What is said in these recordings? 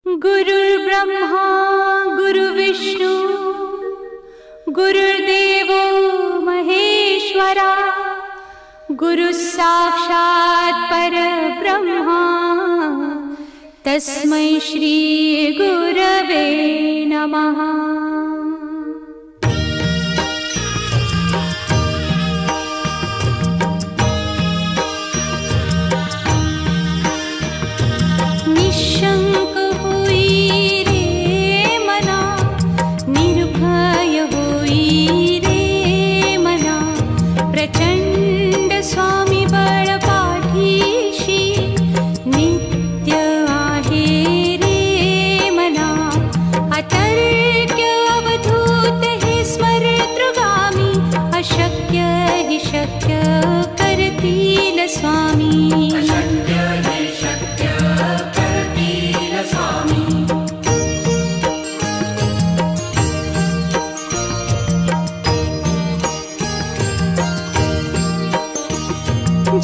गुरुर्ब्रह्मा गुरुर्विष्णु गुरुर्देवो महेश्वरा गुरुस्साक्षात् परब्रह्मा तस्मै श्री गुरवे नमः।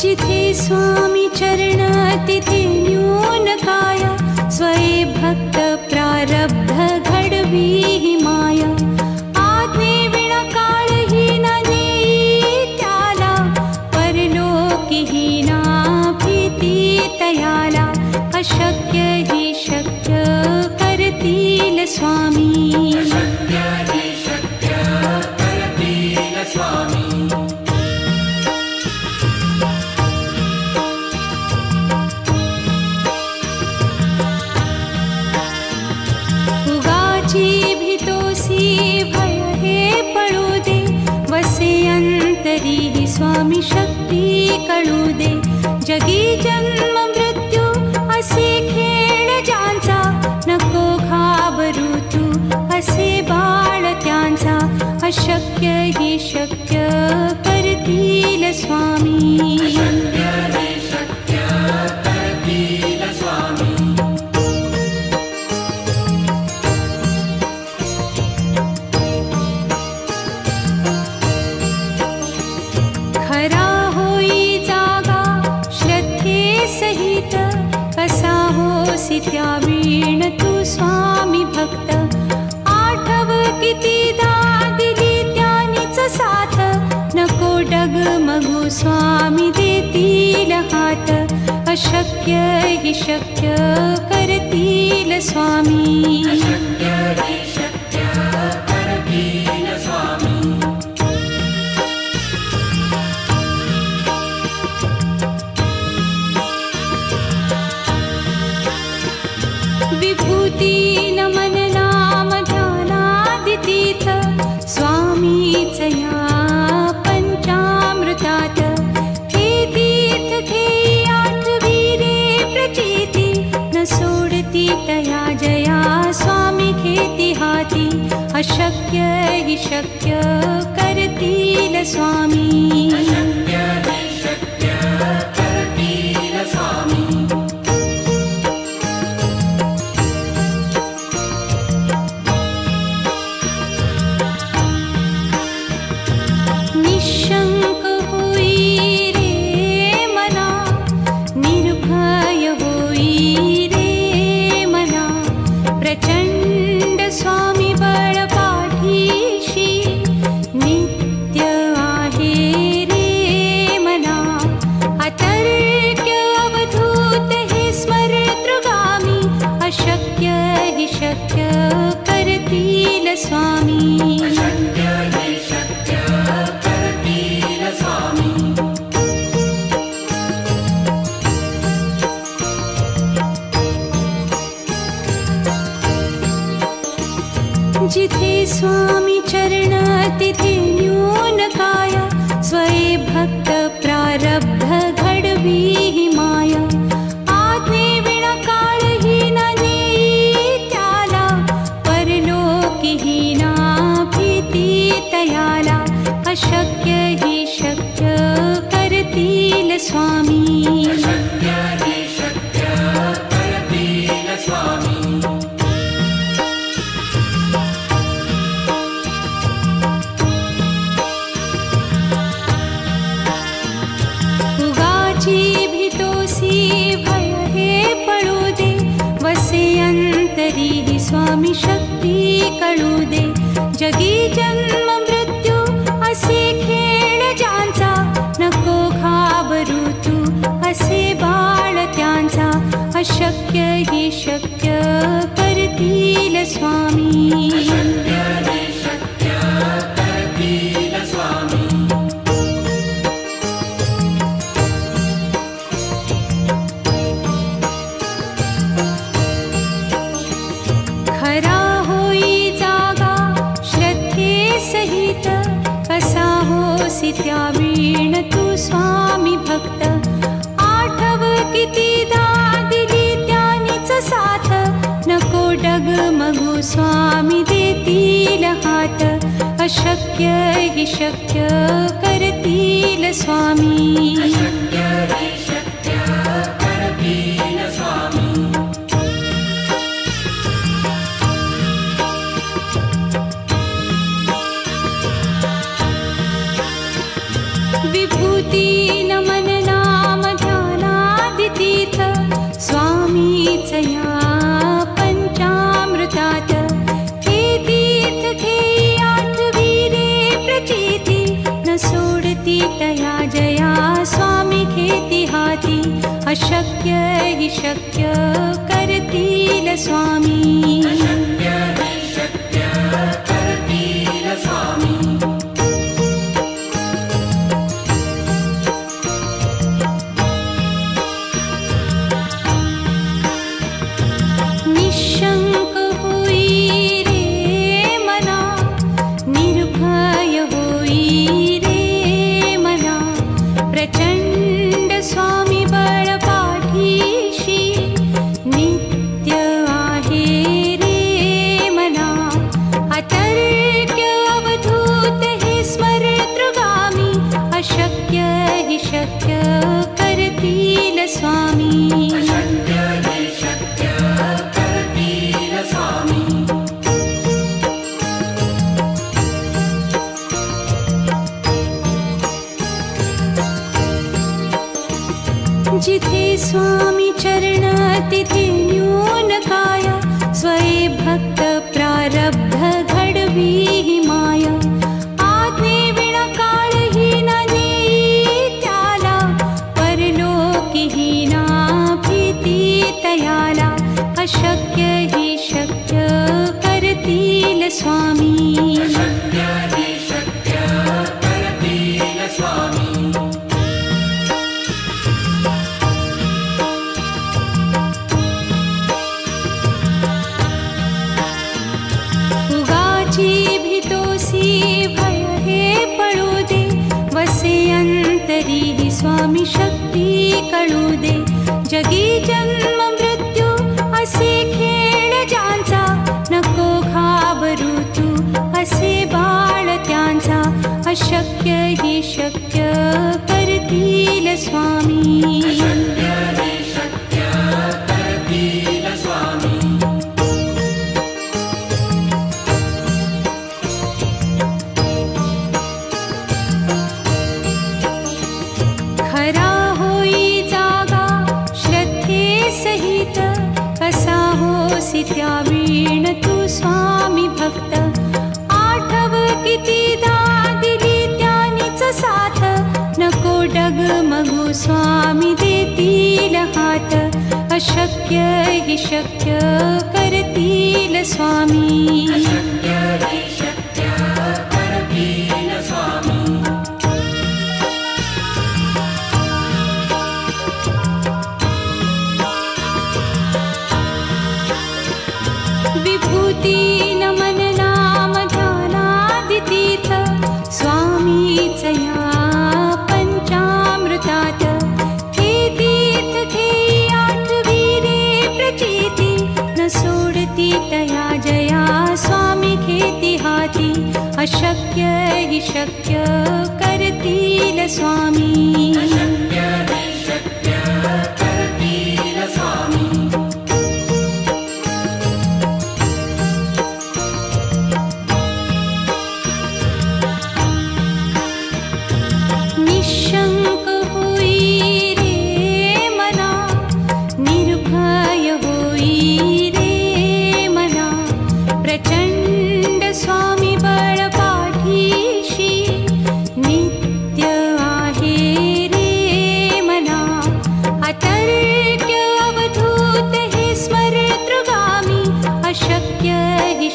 जिथे स्वामी चरण तिथे न्यून काया स्वये भक्त प्रारब्ध घडवी ही माया। आज्ञे विना काळही न नेई त्याला परलोकी ही ना भीती तयाला। अशक्य ही शक्य करतील स्वामी, अशक्य ही शक्य करतील स्वामी। अंतरी ही स्वामी शक्ती कळू दे। जगी जन्म मृत्यू असे खेळ ज्यांचा नको घाबरू तू असे बाळ त्यांचा। अशक्य ही शक्य करतील स्वामी, अशक्य ही शक्य करतील स्वामी। खरा होई जागा श्रद्धे सहित कसा होसी त्या वीण तू स्वामी भक्त। आठव कितीदा दिली त्यानीच साथ नको डगमगू स्वामी देतील हात। अशक्य ही शक्य करतील स्वामी, अशक्य ही शक्य करतील स्वामी। विभूती नमन नाम ध्यानादितीर्थ स्वामीच या पंचामृतात। हे तीर्थ घेई आठवी रे प्रचिती न सोडती तया जया स्वामी घेती हाती। अशक्य ही शक्य करतील स्वामी, अशक्य ही शक्य करतील स्वामी। निशंक होई रे मना निर्भय होई रे मना। प्रचंड स्वामी बळ पाठीशी नित्य आहे रे मना। अतर्क्य अवधूत हे स्मरतृगामी अशक्य ही शक्य करतील स्वामी, अशक्य ही शक्य करतील स्वामी। जिथे स्वामी चरण तिथे न्यून काया स्वये भक्त प्रारब्ध घडवी ही माया। आज्ञे विना काळही न नेई त्याला परलोकी ही ना भीती तयाला। अशक्य ही शक्य करतील स्वामी, अशक्य ही शक्य करतील स्वामी। उगाची भी स्वामी शक्ती कळू दे. जगी जन्म मृत्यू असे खेळ ज्यांचा, नको घाबरू तू असे बाळ त्यांचा. अशक्य ही शक्य करतील स्वामी. अशक्य हि शक्य करतील स्वामी. खरा होई जागा श्रद्धे सहित, कसा होसी त्या वीण तू स्वामी भक्त. आठव कितीदा दिली त्यानीच साथ, नको डगमगू स्वामी देतील हात. अशक्य हि शक्य करतील स्वामी. अशक्य हि शक्य करतील स्वामी. विभूती नमन नाम ध्यानादितीर्थ, स्वामीच या पंचामृतात. हे तीर्थ घेई आठवी रे प्रचिती, न सोडती तया जया स्वामी घेती हाती. अशक्य हि शक्य करतील स्वामी. अशक्य हि शक्य करतील स्वामी. निशंक होई रे मना, निर्भय होई रे मना. प्रचंड स्वामी बळ पाठीशी, नित्य आहे रे मना. अतर्क्य अवधूत हे स्मरतृगामी, अशक्य हि शक्य करतील स्वामी. अशक्य हि शक्य करतील स्वामी. जिथे स्वामी चरण तिथे न्यून काया, स्वये भक्त प्रारब्ध घडवी ही माया. आज्ञे विना काळही न नेई त्याला, परलोकी ही ना भीती तयाला. अशक्य हि शक्य करतील स्वामी. अशक्य हि शक्य करतील स्वामी. उगाची भीतोसी भय हे पळू दे, वसे अंतरी ही स्वामी शक्ती कळू दे. जगी जन्म मृत्यू असे खेळ ज्यांचा, नको घाबरू तू असे बाळ त्यांचा. अशक्य हि शक्य करतील स्वामी. अशक्य हि शक्य करतील स्वामी. खरा होई जागा श्रद्धे सहित, कसा होसी त्या वीण तू स्वामी भक्त. आठव कितीदा दिली त्यानीच साथ, नको डगमगू स्वामी देतील हात. अशक्य हि शक्य करतील स्वामी. अशक्य हि शक्य करतील स्वामी. विभूती नमन नाम ध्यानादितीर्थ, स्वामीच या पंचामृतात. हे तीर्थ घेई आठवी रे प्रचिती, न सोडती तया जया स्वामी घेती हाती. अशक्य हि शक्य करतील स्वामी. अशक्य हि शक्य करतील स्वामी. निशंक होई रे मना, निर्भय होई रे मना.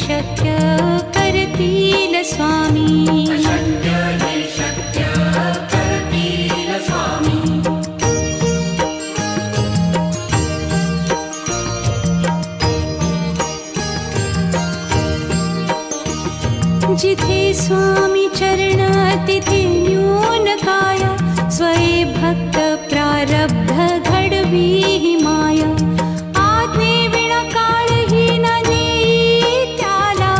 शक्य करतील स्वामी. अशक्य हे शक्य करतील स्वामी. जिथे स्वामी चरण तिथे न्यून काय. स्वये भक्त प्रारब्ध घडवी ही माया. आज्ञे विना काळही न नेई त्याला.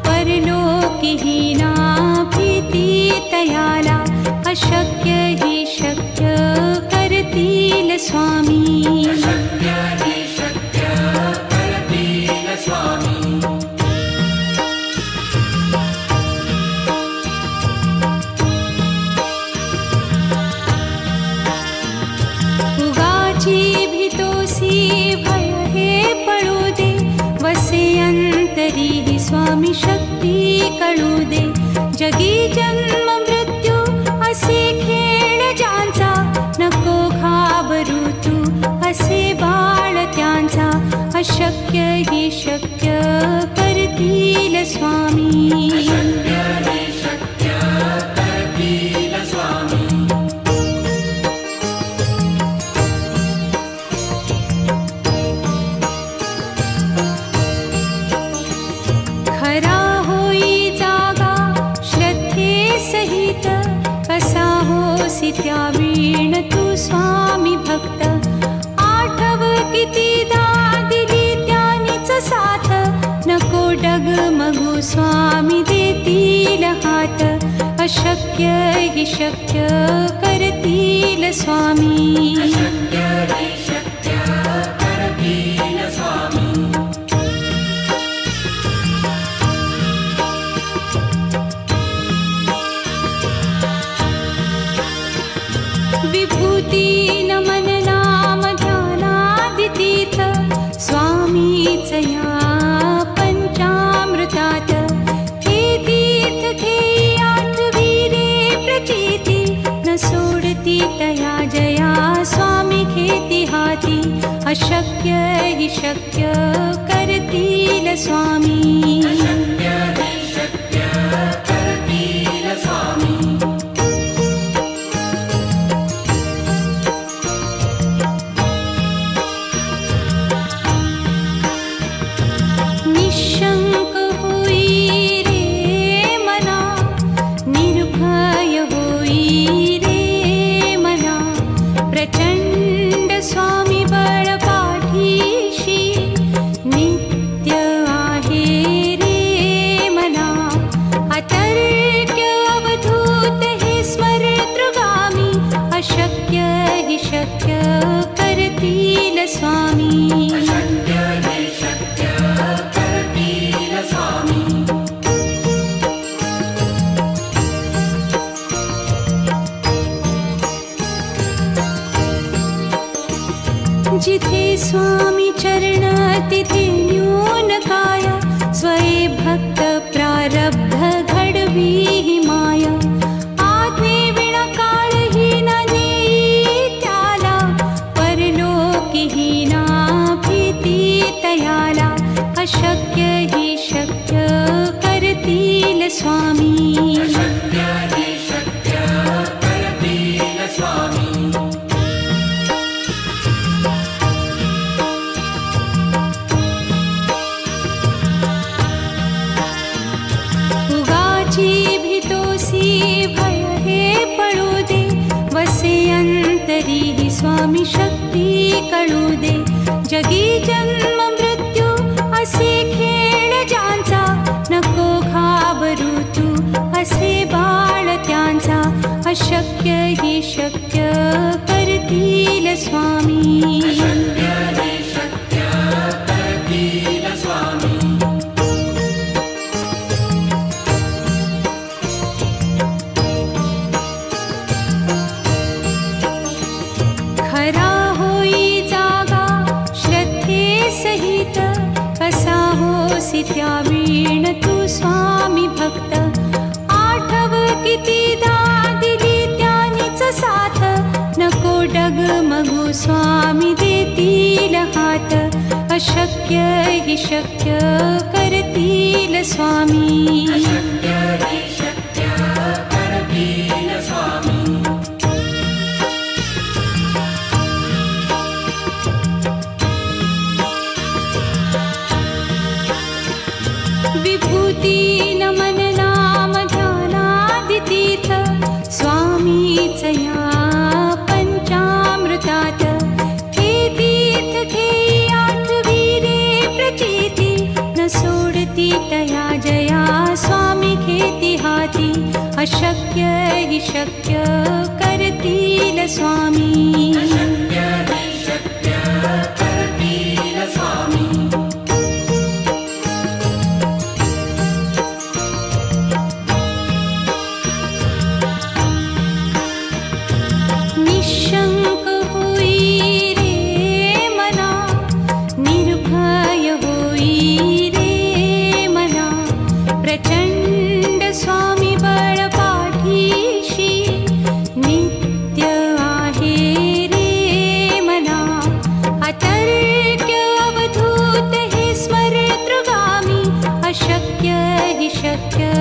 परलोकीही ना भीती तयाला. अशक्य ही शक्य करतील स्वामी. अशक्य हे शक्य करतील स्वामी. भय हे पडू दे. वसे अंतरी ही स्वामी शक्ती कळू दे. जगी जन्म मृत्यू असे खेळ ज्यांचा. नको घाबरू तू असे बाळ त्यांचा. अशक्य ही शक्य करतील स्वामी. अशक्य हे शक्य करतील स्वामी. त्यावीण तू स्वामी भक्त. आठव कितीदा दिली त्यानीच साथ. नको डगमगू स्वामी देतील हात. अशक्य ही शक्य करतील स्वामी. अशक्य हे शक्य करतील स्वामी. विभूती नमन नाम ध्यानादितीर्थ. स्वामीच या पंचामृतात. हे तीर्थ घेई आठवी रे प्रचिती. न सोडती तया जया स्वामी घेती हाती. अशक्य ही शक्य करतील स्वामी. अशक्य हे शक्य करतील स्वामी. निशंक होई रे मना. निर्भय होई रे मना. प्रचंड स्वामी बळ पाठीशी. नित्य आहे रे मना. अतर्क्य अवधूत हे स्मरतृगामी. अशक्य हि शक्य करतील स्वामी. अशक्य हे शक्य करतील स्वामी. जिथे स्वामी चरण तिथे न्यून काय. स्वये भक्त प्रारब्ध घडवी ही माया. आज्ञे विना काळही न नेई त्याला. परलोकीही ना भीती तयाला. अशक्य ही शक्य करतील स्वामी. अशक्य हे शक्य करतील स्वामी. भय हे पडू दे. वसे अंतरी ही स्वामी शक्ती कळू दे. जगी जन्म मृत्यू असे खेळ ज्यांचा. नको घाबरू तू असे बाळ त्यांचा. अशक्य ही शक्य करतील स्वामी. अशक्य हे शक्य करतील स्वामी. खरा होई जागा श्रद्धे सहित. कसा होसी त्यावीण तू स्वामी भक्त. आठव कितीदा दिली त्यानीच साथ. नको डगमगू स्वामी देतील हात. अशक्य हि शक्य करतील स्वामी. अशक्य हि शक्य करतील स्वामी. विभूती नमन नाम ध्यानादितीर्थ स्वामीच या पंचामृतात. हे तीर्थ घेई आठवीरे प्रचिती न सोडती तया जया स्वामी घेती हाती. अशक्य हि शक्य करतील स्वामी. अशक्य हि शक्य करतील स्वामी. निशंक होई रे मना, निर्भय होई रे मना. प्रचंड स्वामी बळ पाठीशी नित्य आहे रे मना. अतर्क्य अवधूत हे स्मरेतृगामी. अशक्य हि शक्य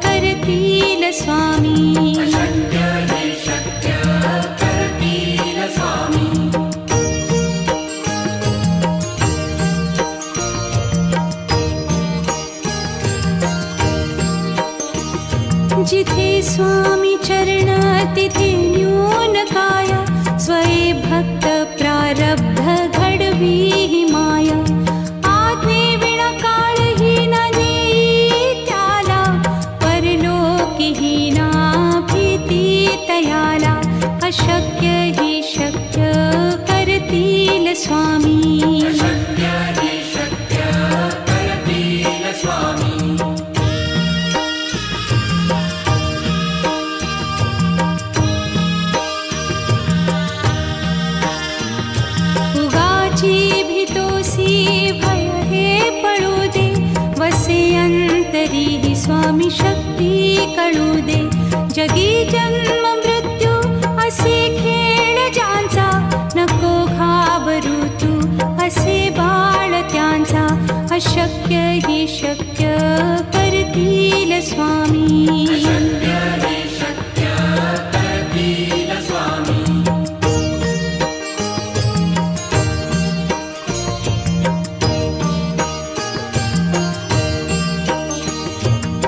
करतील स्वामी. अशक्य हि शक्य करतील स्वामी. जिथे स्वामी चरण तिथे न्यून काय. स्वये भक्त प्रारब्ध घडवी हि माया. आज्ञे विना काळही न नेई त्याला. परलोकी ही ना भीती तयाला. अशक्य हि शक्य करतील स्वामी. अशक्य हि शक्य करतील स्वामी. उगाची भीतोसी भय हे पळू दे. वसे अंतरी ही स्वामी शक्ती कळू दे. जगी जन्म मृत्यू असे खेळ ज्यांचा. नको घाबरू तू असे बाळ त्यांचा. अशक्य हि शक्य करतील स्वामी. अशक्य हि शक्य करतील स्वामी.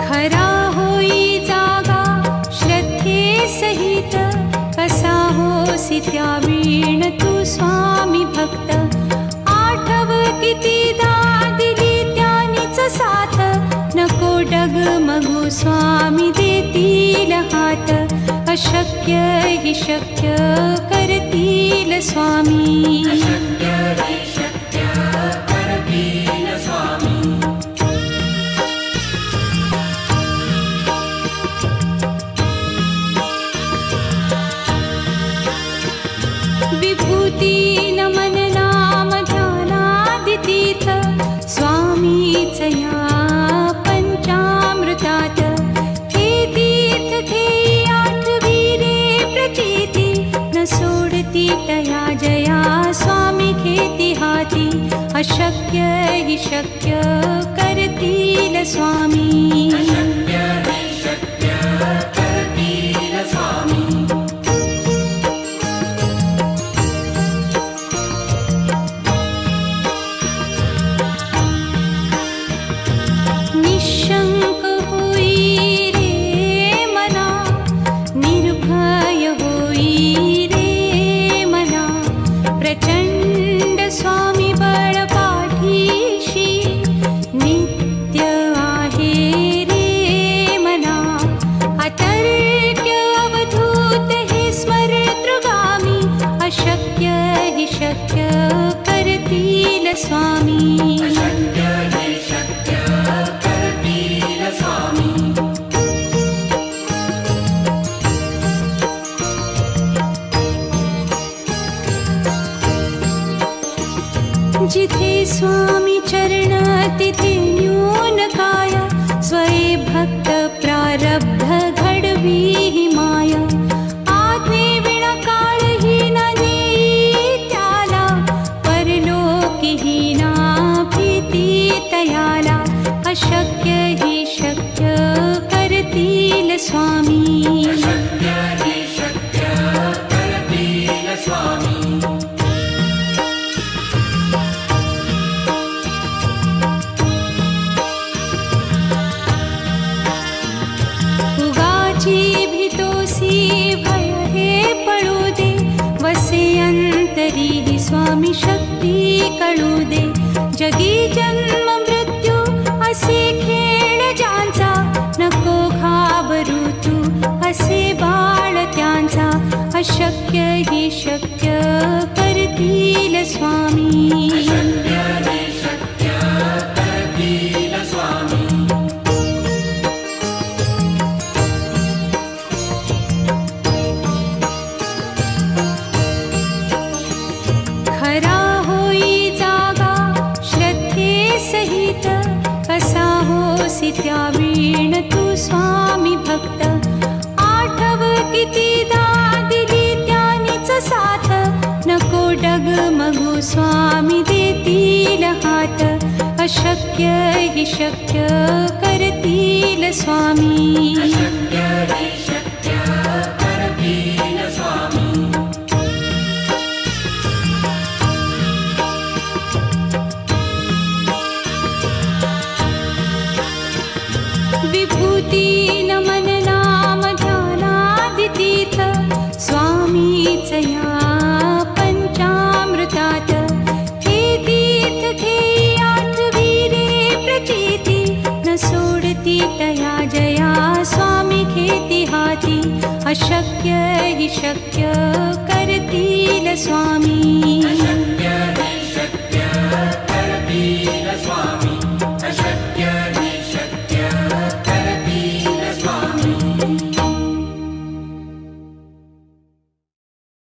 खरा होई जागा श्रद्धे सहित. कसा होसी त्या वीण तू स्वामी भक्त. आठव कितीदा दिली त्यानीच साथ. नको डगमगू स्वामी देतील हात. अशक्य हि शक्य करतील स्वामी. अशक्य हि शक्य करतील स्वामी. विभूती नमन नाम ध्यानादितीर्थ स्वामीच या पंचामृतात. हे तीर्थ घेई आठवीरे प्रचिती न सोडती तया जया स्वामी घेती हाती. अशक्य हि शक्य करतील स्वामी. अशक्य हि शक्य करतील स्वामी. निशंक होई रे मना, निर्भय होई रे मना. प्रचंड स्वामी बळ पाठीशी नित्य आहे रे अशक्य हि शक्य करतील स्वामी. अशक्य हि शक्य करतील स्वामी. उगाची भीतोसी भय हे पळू दे, वसे अंतरी ही स्वामी शक्ती कळू दे. जगी जन्म मृत्यू असे खेळ ज्यांचा, नको घाबरू तू असे बाळ त्यांचा. अशक्य हि शक्य करतील स्वामी. अशक्य हि शक्य करतील स्वामी. खरा होई जागा श्रद्धे सहित, कसा होसी त्या वीण तू स्वामी भक्त. आठव कितीदा दिली त्यानीच साथ, नको डगमगू स्वामी देतील हात. अशक्य हि शक्य करतील स्वामी. अशक्य हि शक्य करतील स्वामी. विभूती नमन नाम ध्यानादितीर्थ, स्वामीच या पंचामृतात. हे तीर्थ घेई आठवी रे प्रचिती, न सोडती तया जया स्वामी घेती हाती. अशक्य हि शक्य करतील स्वामी. अशक्य